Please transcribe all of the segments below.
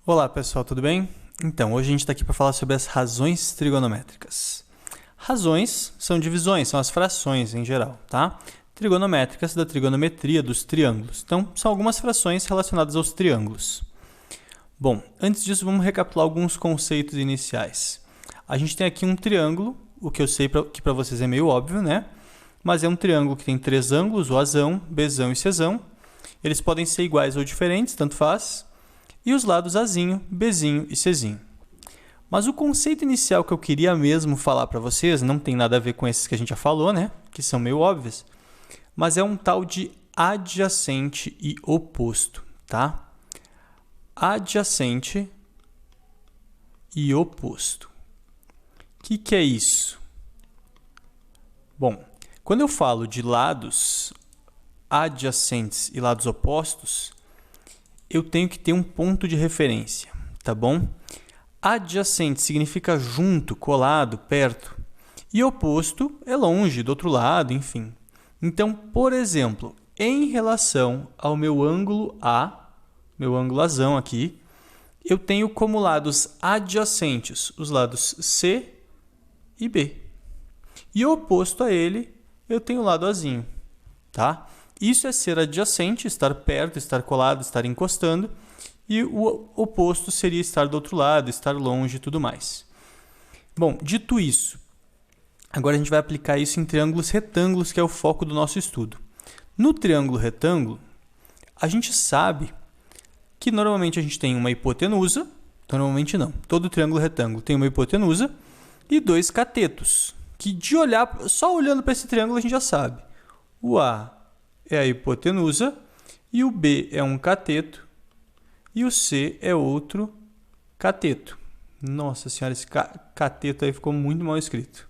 Olá pessoal, tudo bem? Então, hoje a gente está aqui para falar sobre as razões trigonométricas. Razões são divisões, são as frações em geral, tá? Trigonométricas da trigonometria dos triângulos. Então, são algumas frações relacionadas aos triângulos. Bom, antes disso, vamos recapitular alguns conceitos iniciais. A gente tem aqui um triângulo, o que eu sei que para vocês é meio óbvio, né? Mas é um triângulo que tem três ângulos, o Azão, Bzão e Czão. Eles podem ser iguais ou diferentes, tanto faz. E os lados Azinho, Bzinho e Czinho. Mas o conceito inicial que eu queria mesmo falar para vocês não tem nada a ver com esses que a gente já falou, né? Que são meio óbvios. Mas é um tal de adjacente e oposto, tá? Adjacente e oposto. O que é isso? Bom, quando eu falo de lados adjacentes e lados opostos, eu tenho que ter um ponto de referência, tá bom? Adjacente significa junto, colado, perto. E oposto é longe, do outro lado, enfim. Então, por exemplo, em relação ao meu ângulo A, meu ângulo Azão aqui, eu tenho como lados adjacentes os lados C e B. E oposto a ele, eu tenho o lado Azinho, tá? Isso é ser adjacente, estar perto, estar colado, estar encostando. E o oposto seria estar do outro lado, estar longe e tudo mais. Bom, dito isso, agora a gente vai aplicar isso em triângulos retângulos, que é o foco do nosso estudo. No triângulo retângulo, a gente sabe que normalmente a gente tem uma hipotenusa, normalmente não, todo triângulo retângulo tem uma hipotenusa e dois catetos, que de olhar, só olhando para esse triângulo a gente já sabe. O A é a hipotenusa e o B é um cateto e o C é outro cateto. Nossa senhora, esse cateto aí ficou muito mal escrito.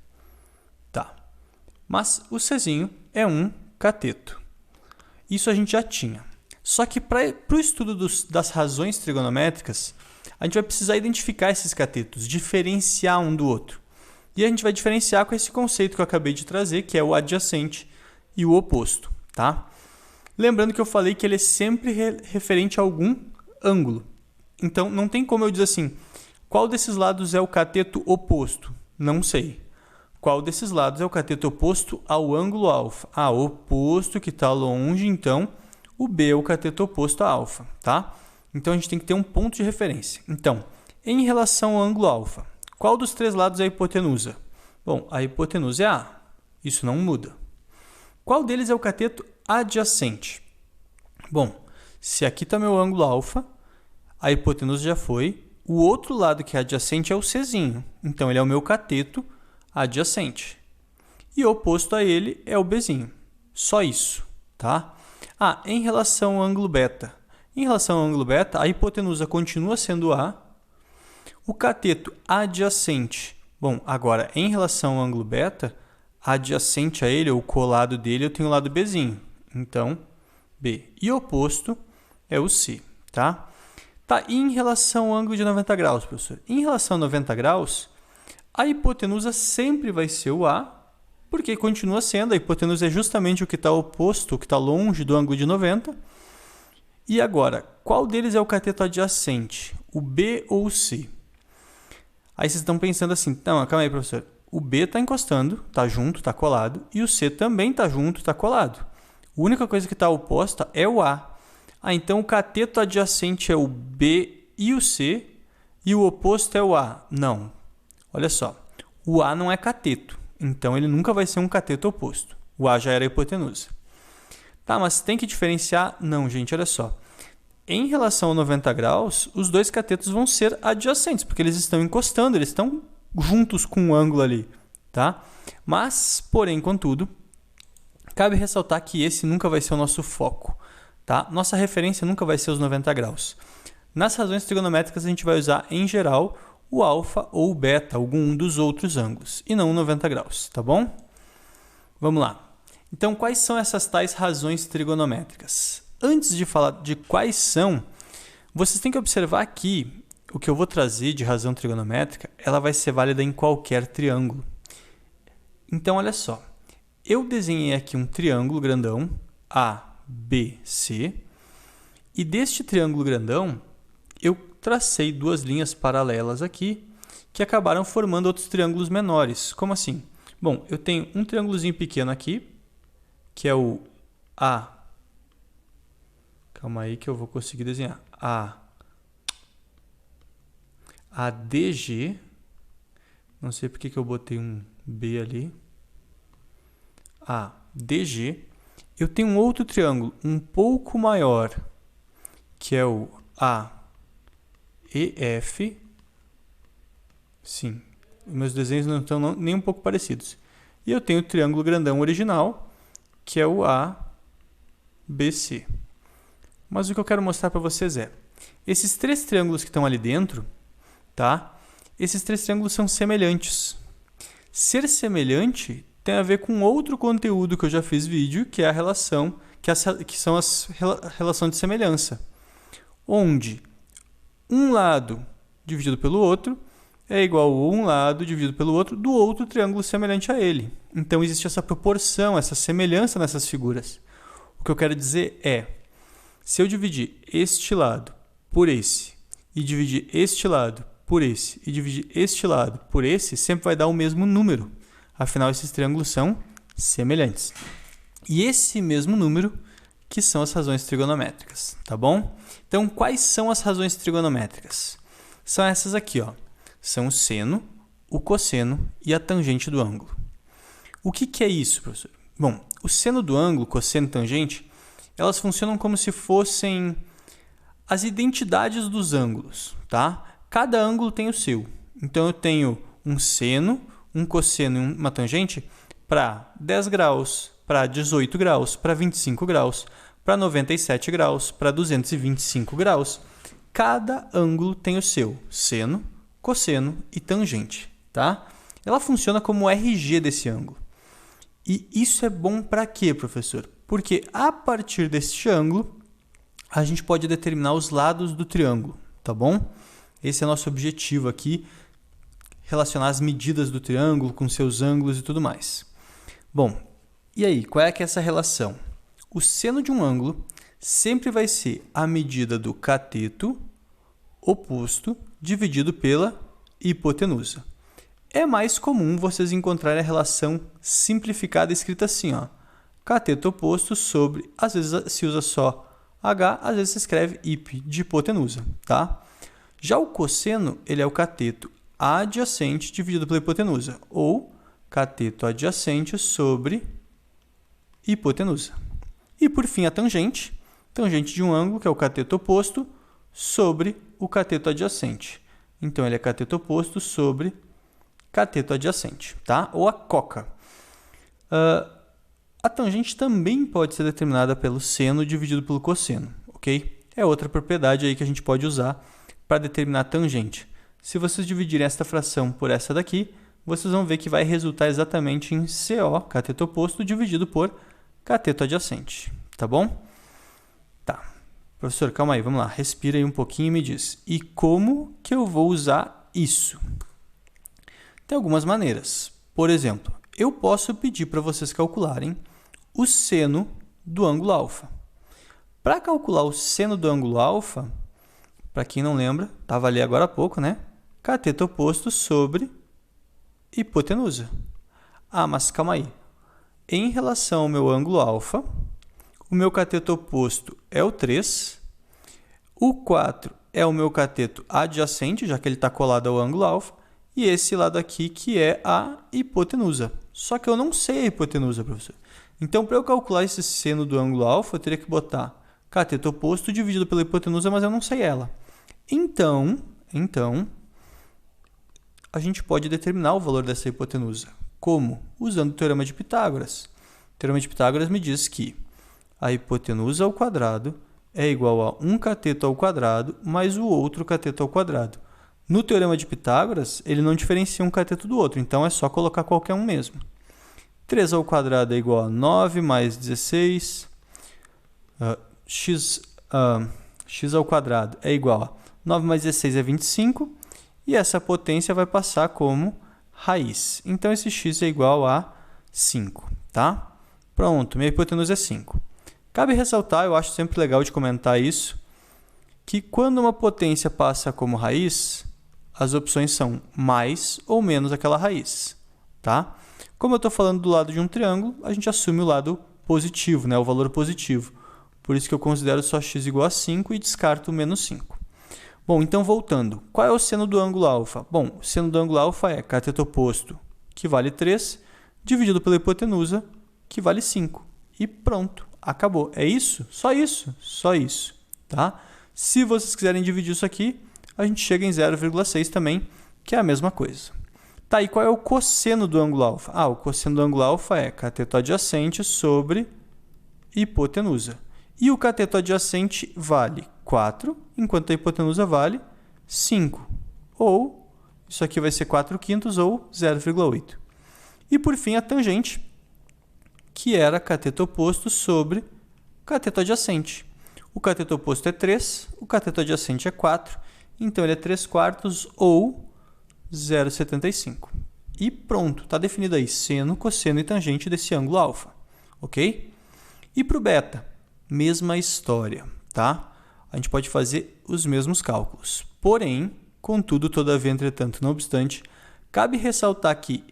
Tá. Mas o Czinho é um cateto. Isso a gente já tinha. Só que para o estudo das razões trigonométricas, a gente vai precisar identificar esses catetos, diferenciar um do outro. E a gente vai diferenciar com esse conceito que eu acabei de trazer, que é o adjacente e o oposto, tá? Lembrando que eu falei que ele é sempre referente a algum ângulo. Então, não tem como eu dizer assim, qual desses lados é o cateto oposto? Não sei. Qual desses lados é o cateto oposto ao ângulo alfa? Ah, o oposto que está longe, então o B é o cateto oposto a alfa, tá? Então, a gente tem que ter um ponto de referência. Então, em relação ao ângulo alfa, qual dos três lados é a hipotenusa? Bom, a hipotenusa é A. Isso não muda. Qual deles é o cateto adjacente? Bom, se aqui está meu ângulo alfa, a hipotenusa já foi. O outro lado que é adjacente é o Czinho. Então, ele é o meu cateto adjacente. E oposto a ele é o Bzinho. Só isso, tá? Ah, em relação ao ângulo beta. Em relação ao ângulo beta, a hipotenusa continua sendo A. O cateto adjacente. Bom, agora, em relação ao ângulo beta, adjacente a ele, ou colado dele, eu tenho o lado Bzinho. Então, B. E oposto é o C, tá? Tá, e em relação ao ângulo de 90 graus, professor? Em relação a 90 graus, a hipotenusa sempre vai ser o A, porque continua sendo, a hipotenusa é justamente o que está oposto, o que está longe do ângulo de 90. E agora, qual deles é o cateto adjacente? O B ou o C? Aí vocês estão pensando assim, não, calma aí, professor. O B está encostando, está junto, está colado, e o C também está junto, está colado. A única coisa que está oposta é o A. Ah, então o cateto adjacente é o B e o C, e o oposto é o A. Não. Olha só, o A não é cateto, então ele nunca vai ser um cateto oposto. O A já era a hipotenusa. Tá, mas tem que diferenciar? Não, gente, olha só. Em relação a 90 graus, os dois catetos vão ser adjacentes, porque eles estão encostando, eles estão juntos com o ângulo ali, tá? Mas, porém, contudo, cabe ressaltar que esse nunca vai ser o nosso foco, tá? Nossa referência nunca vai ser os 90 graus. Nas razões trigonométricas, a gente vai usar, em geral, o alfa ou o beta, algum dos outros ângulos, e não o 90 graus, tá bom? Vamos lá. Então, quais são essas tais razões trigonométricas? Antes de falar de quais são, vocês têm que observar que o que eu vou trazer de razão trigonométrica, ela vai ser válida em qualquer triângulo. Então, olha só. Eu desenhei aqui um triângulo grandão, A, B, C. E deste triângulo grandão, eu tracei duas linhas paralelas aqui que acabaram formando outros triângulos menores. Como assim? Bom, eu tenho um triângulozinho pequeno aqui, que é o A. Calma aí que eu vou conseguir desenhar. ADG. Não sei porque que eu botei um B ali. ADG. Eu tenho um outro triângulo um pouco maior, que é o AEF. Sim, meus desenhos não estão nem um pouco parecidos. E eu tenho o triângulo grandão original, que é o ABC. Mas o que eu quero mostrar para vocês é, esses três triângulos que estão ali dentro, tá? Esses três triângulos são semelhantes. Ser semelhante tem a ver com outro conteúdo que eu já fiz vídeo, que é a relação, que são as relações de semelhança, onde um lado dividido pelo outro é igual a um lado dividido pelo outro do outro triângulo semelhante a ele. Então existe essa proporção, essa semelhança nessas figuras. O que eu quero dizer é, se eu dividir este lado por esse, e dividir este lado por esse, e dividir este lado por esse, sempre vai dar o mesmo número. Afinal, esses triângulos são semelhantes. E esse mesmo número que são as razões trigonométricas, tá bom? Então, quais são as razões trigonométricas? São essas aqui, ó. São o seno, o cosseno e a tangente do ângulo. O que é isso, professor? Bom, o seno do ângulo, cosseno e tangente, elas funcionam como se fossem as identidades dos ângulos, tá? Cada ângulo tem o seu. Então, eu tenho um seno, um cosseno e uma tangente para 10 graus, para 18 graus, para 25 graus, para 97 graus, para 225 graus. Cada ângulo tem o seu seno, cosseno e tangente, tá? Ela funciona como o RG desse ângulo. E isso é bom para quê, professor? Porque a partir deste ângulo, a gente pode determinar os lados do triângulo, tá bom? Esse é o nosso objetivo aqui, relacionar as medidas do triângulo com seus ângulos e tudo mais. Bom, e aí, qual é que é essa relação? O seno de um ângulo sempre vai ser a medida do cateto oposto dividido pela hipotenusa. É mais comum vocês encontrarem a relação simplificada escrita assim, ó. Cateto oposto sobre, às vezes se usa só H, às vezes se escreve hip, de hipotenusa, tá? Já o cosseno, ele é o cateto adjacente dividido pela hipotenusa, ou cateto adjacente sobre hipotenusa. E por fim a tangente de um ângulo, que é o cateto oposto, sobre o cateto adjacente. Então ele é cateto oposto sobre cateto adjacente, tá? Ou a coca. A tangente também pode ser determinada pelo seno dividido pelo cosseno, ok? É outra propriedade aí que a gente pode usar para determinar a tangente. Se vocês dividirem esta fração por essa daqui, vocês vão ver que vai resultar exatamente em CO, cateto oposto, dividido por cateto adjacente, tá bom? Tá. Professor, calma aí, vamos lá. Respira aí um pouquinho e me diz. E como que eu vou usar isso? Tem algumas maneiras. Por exemplo, eu posso pedir para vocês calcularem o seno do ângulo alfa. Para calcular o seno do ângulo alfa, para quem não lembra, estava ali agora há pouco, né? Cateto oposto sobre hipotenusa. Ah, mas calma aí. Em relação ao meu ângulo alfa, o meu cateto oposto é o 3, o 4 é o meu cateto adjacente, já que ele está colado ao ângulo alfa, e esse lado aqui que é a hipotenusa. Só que eu não sei a hipotenusa, professor. Então, para eu calcular esse seno do ângulo alfa, eu teria que botar cateto oposto dividido pela hipotenusa, mas eu não sei ela. Então, a gente pode determinar o valor dessa hipotenusa. Como? Usando o Teorema de Pitágoras. O Teorema de Pitágoras me diz que a hipotenusa ao quadrado é igual a um cateto ao quadrado mais o outro cateto ao quadrado. No Teorema de Pitágoras, ele não diferencia um cateto do outro, então é só colocar qualquer um mesmo. 3 ao quadrado é igual a 9 mais 16. X ao quadrado é igual a 9 mais 16 é 25. E essa potência vai passar como raiz. Então, esse x é igual a 5, tá? Pronto, minha hipotenusa é 5. Cabe ressaltar, eu acho sempre legal de comentar isso, que quando uma potência passa como raiz, as opções são mais ou menos aquela raiz, tá? Como eu estou falando do lado de um triângulo, a gente assume o lado positivo, né? O valor positivo. Por isso que eu considero só x igual a 5 e descarto o menos 5. Bom, então voltando. Qual é o seno do ângulo alfa? Bom, o seno do ângulo alfa é cateto oposto, que vale 3, dividido pela hipotenusa, que vale 5. E pronto, acabou. É isso? Só isso? Só isso, tá? Se vocês quiserem dividir isso aqui, a gente chega em 0,6 também, que é a mesma coisa. Tá, e qual é o cosseno do ângulo alfa? Ah, o cosseno do ângulo alfa é cateto adjacente sobre hipotenusa. E o cateto adjacente vale 4, enquanto a hipotenusa vale 5. Ou, isso aqui vai ser 4/5 ou 0,8. E, por fim, a tangente, que era cateto oposto sobre cateto adjacente. O cateto oposto é 3, o cateto adjacente é 4, então ele é 3/4 ou 0,75. E pronto, está definido aí seno, cosseno e tangente desse ângulo alfa, ok? E para o beta, mesma história, tá? A gente pode fazer os mesmos cálculos. Porém, contudo, todavia, entretanto, não obstante, cabe ressaltar que,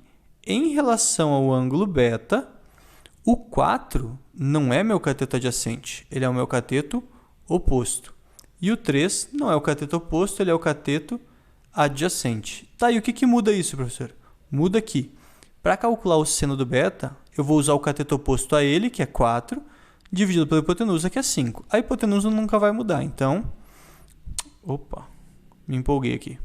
em relação ao ângulo beta, o 4 não é meu cateto adjacente, ele é o meu cateto oposto. E o 3 não é o cateto oposto, ele é o cateto adjacente. Tá, e o que muda isso, professor? Muda que, para calcular o seno do beta, eu vou usar o cateto oposto a ele, que é 4, dividido pela hipotenusa, que é 5. A hipotenusa nunca vai mudar, então... Opa, me empolguei aqui.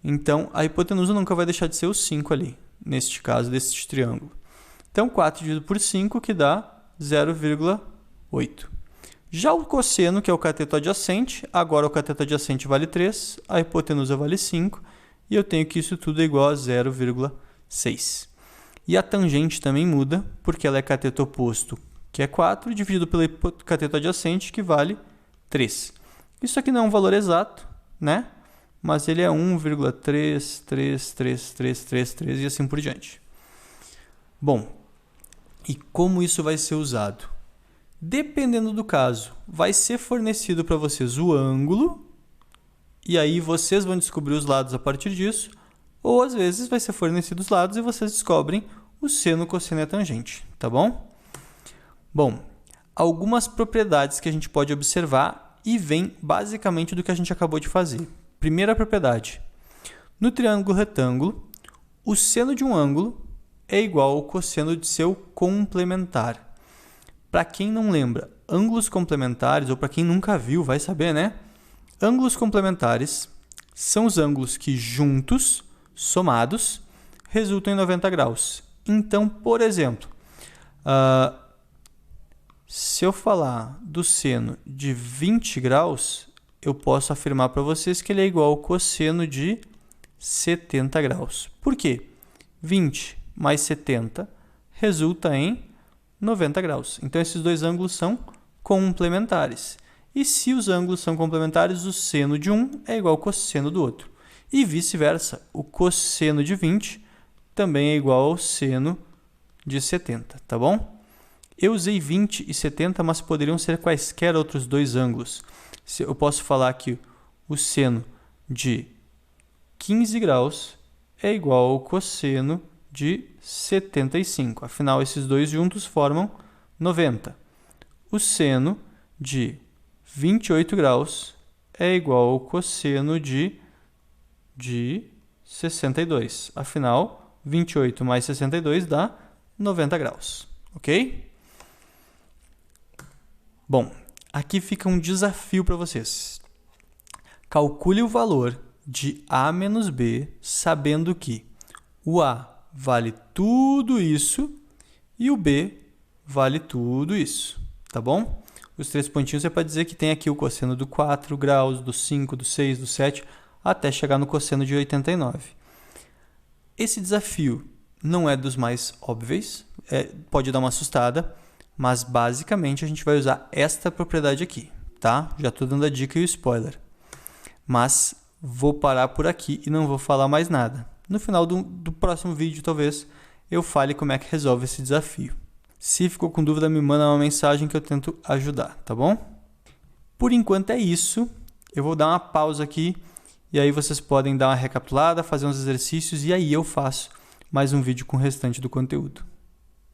Então, a hipotenusa nunca vai deixar de ser o 5 ali, neste caso, desse triângulo. Então, 4 dividido por 5, que dá 0,8. Já o cosseno, que é o cateto adjacente, agora o cateto adjacente vale 3, a hipotenusa vale 5, e eu tenho que isso tudo é igual a 0,6. E a tangente também muda, porque ela é cateto oposto, que é 4, dividido pelo cateto adjacente, que vale 3. Isso aqui não é um valor exato, né? Mas ele é 1,3333333 e assim por diante. Bom, e como isso vai ser usado? Dependendo do caso, vai ser fornecido para vocês o ângulo, e aí vocês vão descobrir os lados a partir disso, ou às vezes vai ser fornecido os lados e vocês descobrem o seno, cosseno e a tangente, tá bom? Bom, algumas propriedades que a gente pode observar e vem basicamente do que a gente acabou de fazer. Primeira propriedade, no triângulo retângulo, o seno de um ângulo é igual ao cosseno de seu complementar. Para quem não lembra, ângulos complementares, ou para quem nunca viu, vai saber, né? Ângulos complementares são os ângulos que juntos, somados, resultam em 90 graus. Então, por exemplo, se eu falar do seno de 20 graus, eu posso afirmar para vocês que ele é igual ao cosseno de 70 graus. Por quê? 20 mais 70 resulta em 90 graus. Então, esses dois ângulos são complementares. E se os ângulos são complementares, o seno de um é igual ao cosseno do outro. E vice-versa, o cosseno de 20 também é igual ao seno de 70, tá bom? Eu usei 20 e 70, mas poderiam ser quaisquer outros dois ângulos. Eu posso falar que o seno de 15 graus é igual ao cosseno de 75. Afinal, esses dois juntos formam 90. O seno de 28 graus é igual ao cosseno de 62. Afinal, 28 mais 62 dá 90 graus. Ok? Bom, aqui fica um desafio para vocês. Calcule o valor de A menos B, sabendo que o A vale tudo isso e o B vale tudo isso, tá bom? Os 3 pontinhos é para dizer que tem aqui o cosseno do 4 graus, do 5, do 6, do 7, até chegar no cosseno de 89. Esse desafio não é dos mais óbvios, pode dar uma assustada, mas basicamente a gente vai usar esta propriedade aqui, tá? Já estou dando a dica e o spoiler. Mas vou parar por aqui e não vou falar mais nada. No final do próximo vídeo, talvez, eu fale como é que resolve esse desafio. Se ficou com dúvida, me manda uma mensagem que eu tento ajudar, tá bom? Por enquanto é isso. Eu vou dar uma pausa aqui e aí vocês podem dar uma recapitulada, fazer uns exercícios e aí eu faço mais um vídeo com o restante do conteúdo.